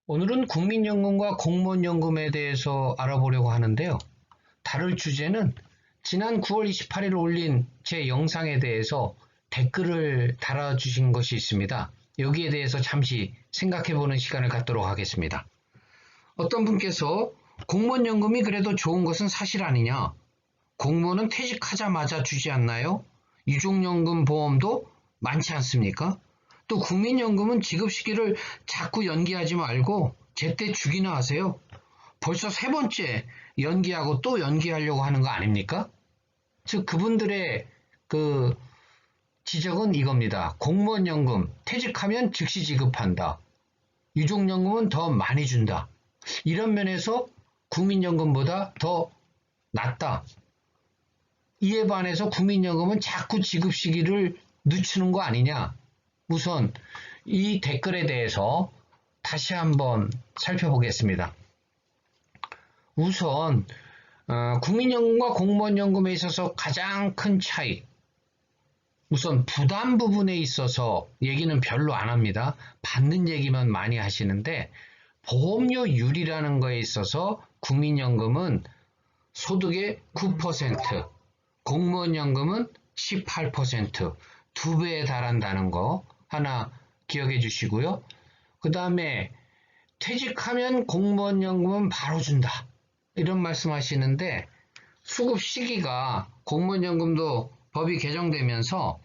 오늘은 국민연금과 공무원연금에 대해서 알아보려고 하는데요. 다룰 주제는 지난 9월 28일 올린 제 영상에 대해서 댓글을 달아주신 것이 있습니다. 여기에 대해서 잠시 생각해보는 시간을 갖도록 하겠습니다. 어떤 분께서 공무원연금이 그래도 좋은 것은 사실 아니냐? 공무원은 퇴직하자마자 주지 않나요? 유족연금 보험도 많지 않습니까? 또 국민연금은 지급 시기를 자꾸 연기하지 말고 제때 주기나 하세요. 벌써 세 번째 연기하고 또 연기하려고 하는 거 아닙니까? 즉 그분들의 그 지적은 이겁니다. 공무원연금 퇴직하면 즉시 지급한다. 유족연금은 더 많이 준다. 이런 면에서 국민연금보다 더 낫다. 이에 반해서 국민연금은 자꾸 지급 시기를 늦추는 거 아니냐. 우선 이 댓글에 대해서 다시 한번 살펴보겠습니다. 우선 국민연금과 공무원연금에 있어서 가장 큰 차이, 우선 부담 부분에 있어서 얘기는 별로 안 합니다. 받는 얘기만 많이 하시는데 보험료율이라는 거에 있어서 국민연금은 소득의 9%, 공무원연금은 18%, 2배에 달한다는 거 하나 기억해 주시고요. 그 다음에 퇴직하면 공무원연금은 바로 준다. 이런 말씀 하시는데 수급 시기가 공무원연금도 법이 개정되면서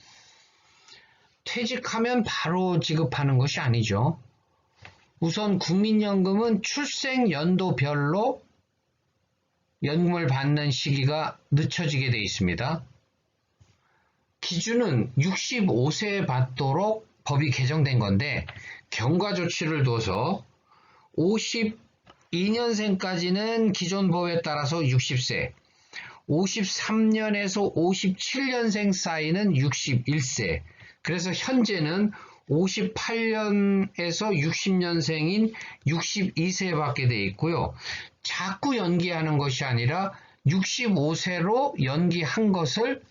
퇴직하면 바로 지급하는 것이 아니죠. 우선 국민연금은 출생연도별로 연금을 받는 시기가 늦춰지게 되어 있습니다. 기준은 65세에 받도록 법이 개정된 건데 경과 조치를 둬서 52년생까지는 기존 법에 따라서 60세, 53년에서 57년생 사이는 61세, 그래서 현재는 58년에서 60년생인 62세에 받게 되어 있고요. 자꾸 연기하는 것이 아니라 65세로 연기한 것을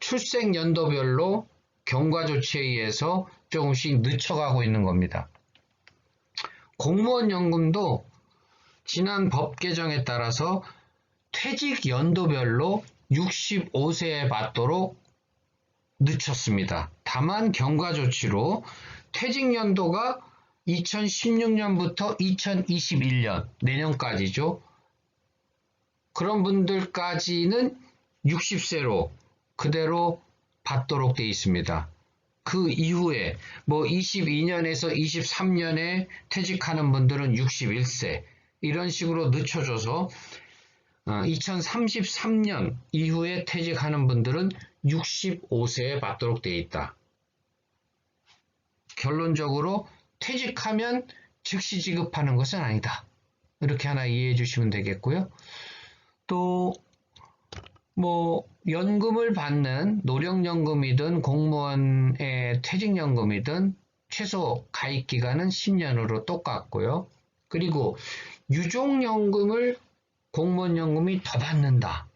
출생연도별로 경과조치에 의해서 조금씩 늦춰가고 있는 겁니다. 공무원연금도 지난 법 개정에 따라서 퇴직연도별로 65세에 받도록 늦췄습니다. 다만 경과조치로 퇴직연도가 2016년부터 2021년 내년까지죠. 그런 분들까지는 60세로 그대로 받도록 되어 있습니다. 그 이후에 22년에서 23년에 퇴직하는 분들은 61세 이런 식으로 늦춰줘서 2033년 이후에 퇴직하는 분들은 65세에 받도록 되어 있다. 결론적으로 퇴직하면 즉시 지급하는 것은 아니다. 이렇게 하나 이해해 주시면 되겠고요. 또 연금을 받는 노령연금이든 공무원의 퇴직연금이든 최소 가입기간은 10년으로 똑같고요. 그리고 유족연금을 공무원연금이 더 받는다.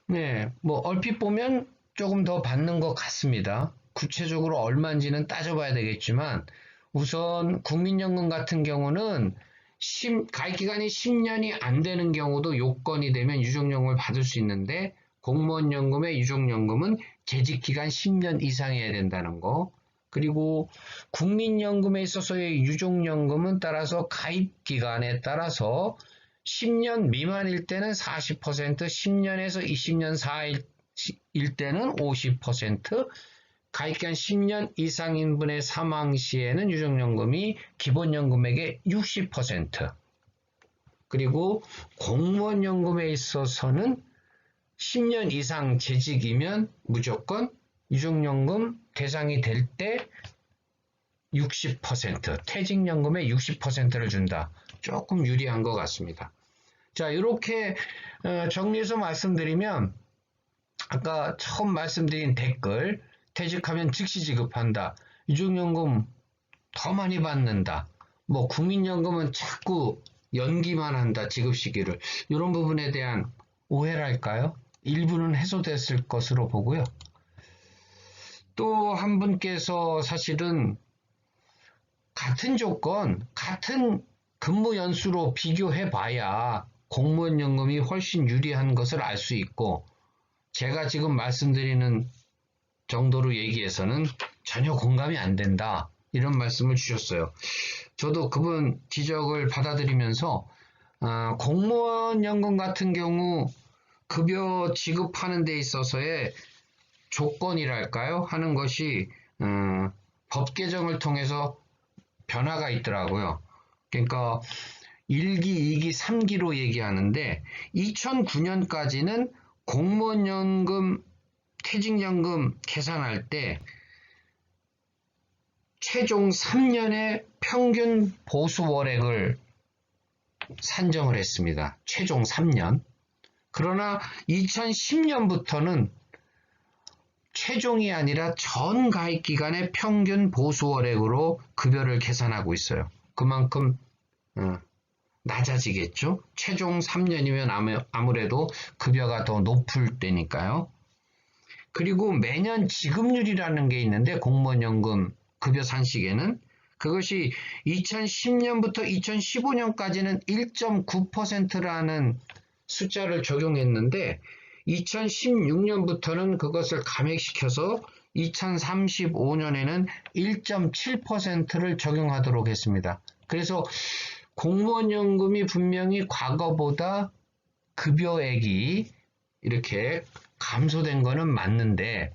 네, 얼핏 보면 조금 더 받는 것 같습니다. 구체적으로 얼마인지는 따져봐야 되겠지만 우선 국민연금 같은 경우는 가입기간이 10년이 안 되는 경우도 요건이 되면 유족연금을 받을 수 있는데 공무원연금의 유족연금은 재직기간 10년 이상이어야 된다는 거. 그리고 국민연금에 있어서의 유족연금은 따라서 가입기간에 따라서 10년 미만일 때는 40%, 10년에서 20년 사이일 때는 50%, 가입기간 10년 이상인 분의 사망 시에는 유족연금이 기본연금액의 60%, 그리고 공무원연금에 있어서는 10년 이상 재직이면 무조건 유족연금 대상이 될 때 60%, 퇴직연금의 60%를 준다. 조금 유리한 것 같습니다. 자, 이렇게 정리해서 말씀드리면 아까 처음 말씀드린 댓글, 퇴직하면 즉시 지급한다. 유족연금 더 많이 받는다. 국민연금은 자꾸 연기만 한다. 지급 시기를. 이런 부분에 대한 오해랄까요? 일부는 해소됐을 것으로 보고요. 또 한 분께서 사실은 같은 조건, 같은 근무 연수로 비교해 봐야 공무원 연금이 훨씬 유리한 것을 알 수 있고, 제가 지금 말씀드리는 정도로 얘기해서는 전혀 공감이 안 된다, 이런 말씀을 주셨어요. 저도 그분 지적을 받아들이면서 공무원 연금 같은 경우 급여 지급하는 데 있어서의 조건이랄까요? 하는 것이 법 개정을 통해서 변화가 있더라고요. 그러니까 1기, 2기, 3기로 얘기하는데 2009년까지는 공무원연금, 퇴직연금 계산할 때 최종 3년의 평균 보수월액을 산정을 했습니다. 최종 3년. 그러나 2010년부터는 최종이 아니라 전 가입 기간의 평균 보수월액으로 급여를 계산하고 있어요. 그만큼 낮아지겠죠. 최종 3년이면 아무래도 급여가 더 높을 때니까요. 그리고 매년 지급률이라는 게 있는데, 공무원연금 급여 산식에는 그것이 2010년부터 2015년까지는 1.9%라는 숫자를 적용했는데, 2016년부터는 그것을 감액시켜서 2035년에는 1.7%를 적용하도록 했습니다. 그래서 공무원연금이 분명히 과거보다 급여액이 이렇게 감소된 거는 맞는데,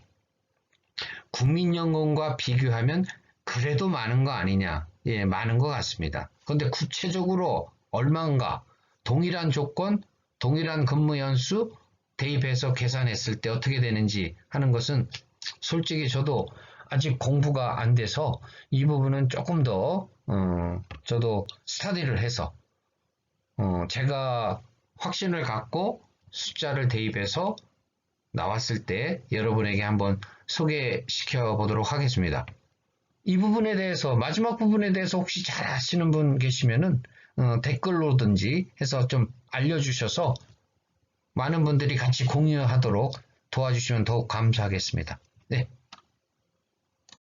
국민연금과 비교하면 그래도 많은 거 아니냐? 예, 많은 것 같습니다. 그런데 구체적으로 얼마인가? 동일한 조건, 동일한 근무 연수 대입해서 계산했을 때 어떻게 되는지 하는 것은 솔직히 저도 아직 공부가 안 돼서 이 부분은 조금 더 저도 스터디를 해서 제가 확신을 갖고 숫자를 대입해서 나왔을 때 여러분에게 한번 소개시켜 보도록 하겠습니다. 이 부분에 대해서, 마지막 부분에 대해서 혹시 잘 아시는 분 계시면은 댓글로든지 해서 좀 알려주셔서 많은 분들이 같이 공유하도록 도와주시면 더욱 감사하겠습니다. 네.